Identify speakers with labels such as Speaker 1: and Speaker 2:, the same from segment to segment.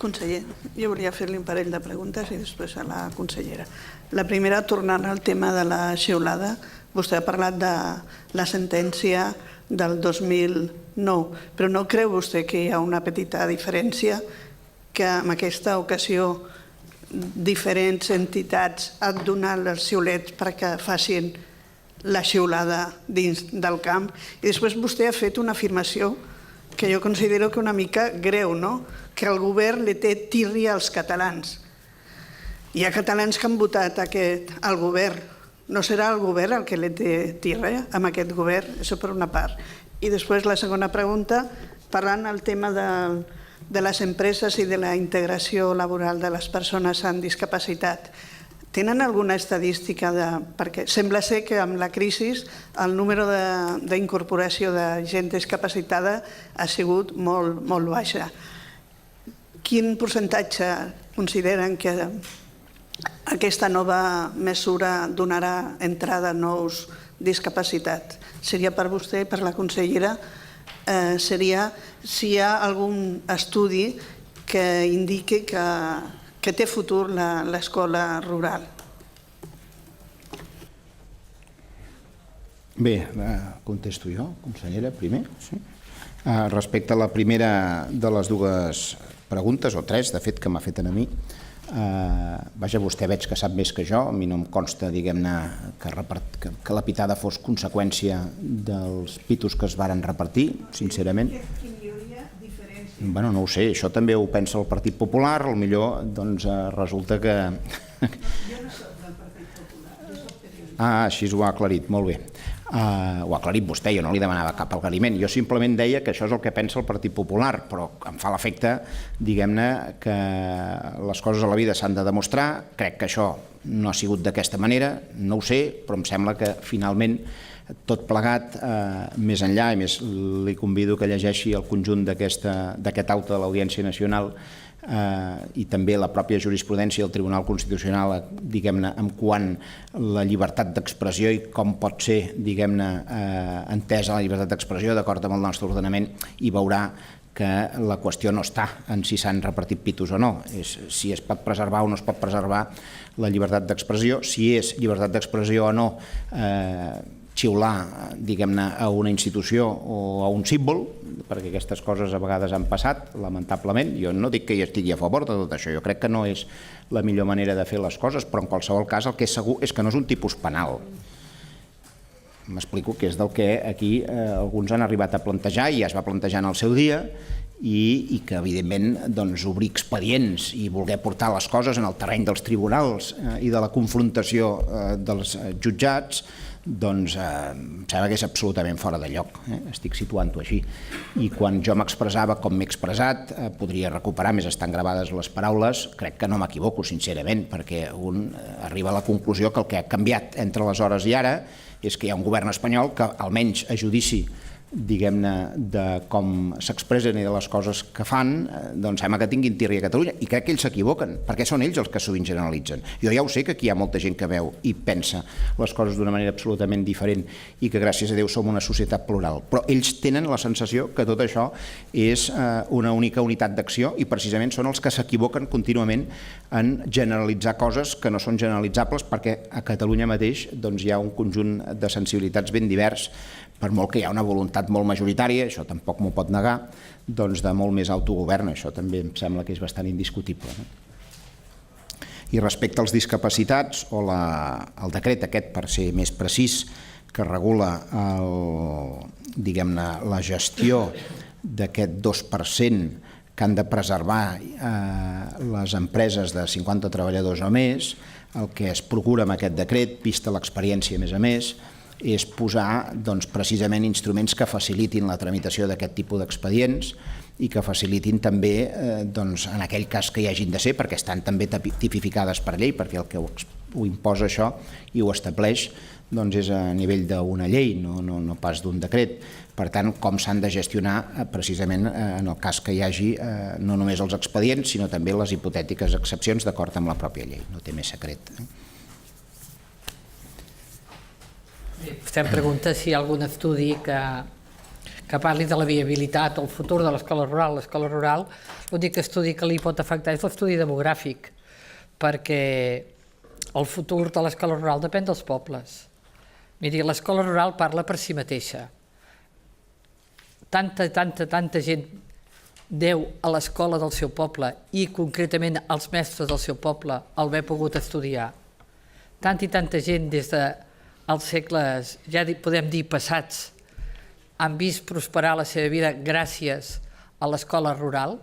Speaker 1: Conseller, jo volia fer-li un parell de preguntes i després a la consellera. La primera, tornant al tema de la xiulada, vostè ha parlat de la sentència del 2009, però no creu vostè que hi ha una petita diferència que en aquesta ocasió diferents entitats han donat els xiulets perquè facin la xiulada dins del camp? I després vostè ha fet una afirmació que jo considero que una mica greu, no? Que el govern li té tírria als catalans. Hi ha catalans que han votat al govern. No serà el govern el que li té tírria amb aquest govern? Això per una part. I després la segona pregunta, parlant del tema de les empreses i de la integració laboral de les persones amb discapacitat. Tenen alguna estadística perquè sembla ser que amb la crisi el número d'incorporació de gent discapacitada ha sigut molt baixa. Quin percentatge consideren que aquesta nova mesura donarà entrada a nous discapacitats? Seria per vostè, per la consellera, seria si hi ha algun estudi que indiqui que té futur l'escola rural.
Speaker 2: Bé, contesto jo, consellera, primer. Respecte a la primera de les dues preguntes, o tres, de fet, que m'ha fet a mi, vaja, vostè veig que sap més que jo, a mi no em consta, diguem-ne, que la pitada fos conseqüència dels pitos que es varen repartir, sincerament. Bueno, no ho sé, això també ho pensa el Partit Popular, potser resulta que...
Speaker 1: Jo no soc del Partit Popular, jo soc periodista.
Speaker 2: Ah, així ho ha aclarit, molt bé. Ho ha aclarit vostè, jo no li demanava cap aclariment, jo simplement deia que això és el que pensa el Partit Popular, però em fa l'efecte, diguem-ne, que les coses a la vida s'han de demostrar, crec que això no ha sigut d'aquesta manera, no ho sé, però em sembla que finalment tot plegat, més enllà, i més li convido que llegeixi el conjunt d'aquest auto de l'Audiència Nacional i també la pròpia jurisprudència del Tribunal Constitucional, diguem-ne, en quant la llibertat d'expressió i com pot ser, diguem-ne, entesa la llibertat d'expressió d'acord amb el nostre ordenament, i veurà que la qüestió no està en si s'han repartit pitos o no, és si es pot preservar o no es pot preservar la llibertat d'expressió, si és llibertat d'expressió o no xiular, diguem-ne, a una institució o a un símbol, perquè aquestes coses a vegades han passat, lamentablement. Jo no dic que hi estigui a favor de tot això, jo crec que no és la millor manera de fer les coses, però en qualsevol cas el que és segur és que no és un tipus penal. M'explico, que és del que aquí alguns han arribat a plantejar i ja es va plantejar en el seu dia, i que evidentment obrir expedients i voler portar les coses en el terreny dels tribunals i de la confrontació dels jutjats, doncs em sembla que és absolutament fora de lloc, estic situant-ho així. I quan jo m'expressava com m'he expressat, podria recuperar, més estan gravades les paraules, crec que no m'equivoco, sincerament, perquè un arriba a la conclusió que el que ha canviat entre aleshores i ara és que hi ha un govern espanyol que, almenys a judici, diguem-ne, de com s'expressen i de les coses que fan, doncs sembla que tinguin tírria a Catalunya, i crec que ells s'equivoquen, perquè són ells els que sovint generalitzen. Jo ja ho sé que aquí hi ha molta gent que veu i pensa les coses d'una manera absolutament diferent i que gràcies a Déu som una societat plural, però ells tenen la sensació que tot això és una única unitat d'acció i precisament són els que s'equivoquen contínuament en generalitzar coses que no són generalitzables, perquè a Catalunya mateix hi ha un conjunt de sensibilitats ben divers, per molt que hi ha una voluntat molt majoritària, això tampoc m'ho pot negar, doncs de molt més autogovern, això també em sembla que és bastant indiscutible. I respecte als discapacitats, o el decret aquest, per ser més precís, que regula diguem-ne la gestió d'aquest 2% que han de preservar les empreses de 50 treballadors o més, el que es procura amb aquest decret, vista l'experiència a més, és posar precisament instruments que facilitin la tramitació d'aquest tipus d'expedients i que facilitin també, en aquell cas que hi hagin de ser, perquè estan també tipificades per llei, perquè el que ho imposa això i ho estableix és a nivell d'una llei, no pas d'un decret. Per tant, com s'han de gestionar precisament en el cas que hi hagi no només els expedients, sinó també les hipotètiques excepcions d'acord amb la pròpia llei, no té més secret.
Speaker 3: Vostè em pregunta si hi ha algun estudi que que parli de la viabilitat o el futur de l'escola rural. L'escola rural, l'únic estudi que li pot afectar és l'estudi demogràfic, perquè el futur de l'escola rural depèn dels pobles. Miri, l'escola rural parla per si mateixa. Tanta gent deu a l'escola del seu poble i concretament als mestres del seu poble el haver pogut estudiar. Tanta gent des dels segles, ja podem dir passats, han vist prosperar la seva vida gràcies a l'escola rural.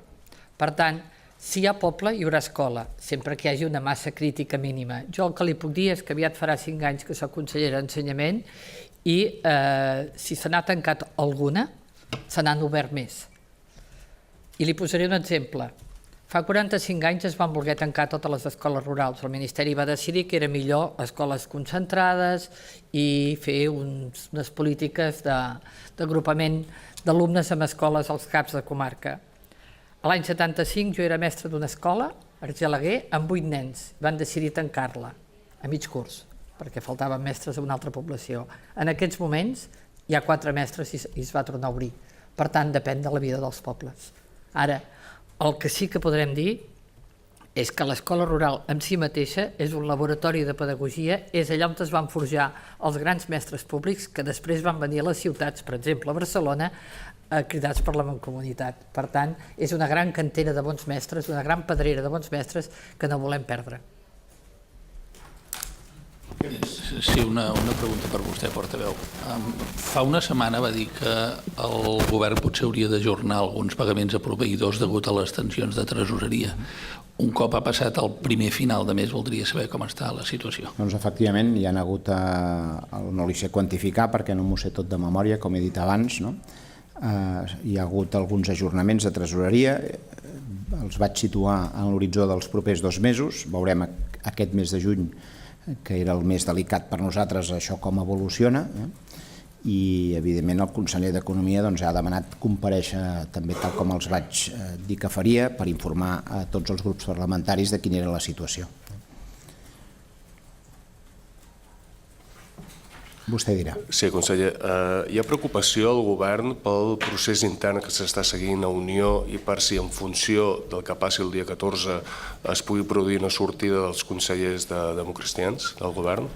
Speaker 3: Per tant, si hi ha poble, hi haurà escola, sempre que hi hagi una massa crítica mínima. Jo el que li puc dir és que aviat farà 5 anys que soc consellera d'Ensenyament i si se n'ha tancat alguna, se n'han obert més. I li posaré un exemple. Fa 45 anys es van voler tancar totes les escoles rurals. El Ministeri va decidir que era millor escoles concentrades i fer unes polítiques d'agrupament d'alumnes en escoles als caps de comarca. L'any 75 jo era mestre d'una escola, a Argelaguer, amb 8 nens. Van decidir tancar-la a mig curs, perquè faltaven mestres a una altra població. En aquests moments hi ha 4 mestres i es va tornar a obrir. Per tant, depèn de la vida dels pobles. Ara, el que sí que podrem dir és que l'escola rural en si mateixa és un laboratori de pedagogia, és allà on es van forjar els grans mestres públics que després van venir a les ciutats, per exemple a Barcelona, cridats per la mancomunitat. Per tant, és una gran cantera de bons mestres, una gran pedrera de bons mestres que no volem perdre.
Speaker 4: Sí, una pregunta per vostè, portaveu. Fa una setmana va dir que el govern potser hauria d'ajornar alguns pagaments a proveïdors degut a les tensions de tresoreria. Un cop ha passat el primer final de mes, voldria saber com està la situació.
Speaker 2: Doncs efectivament hi ha hagut, no li sé quantificar perquè no m'ho sé tot de memòria, com he dit abans, no? Hi ha hagut alguns ajornaments de tresoreria, els vaig situar en l'horitzó dels propers 2 mesos, veurem aquest mes de juny, que era el més delicat per nosaltres, això com evoluciona, i evidentment el conseller d'Economia ha demanat comparèixer també tal com els vaig dir que faria per informar a tots els grups parlamentaris de quina era la situació. Vostè dirà.
Speaker 5: Sí, conseller. Hi ha preocupació al govern pel procés intern que s'està seguint a Unió i per si en funció del que passi el dia 14 es pugui produir una sortida dels consellers democratacristians del govern?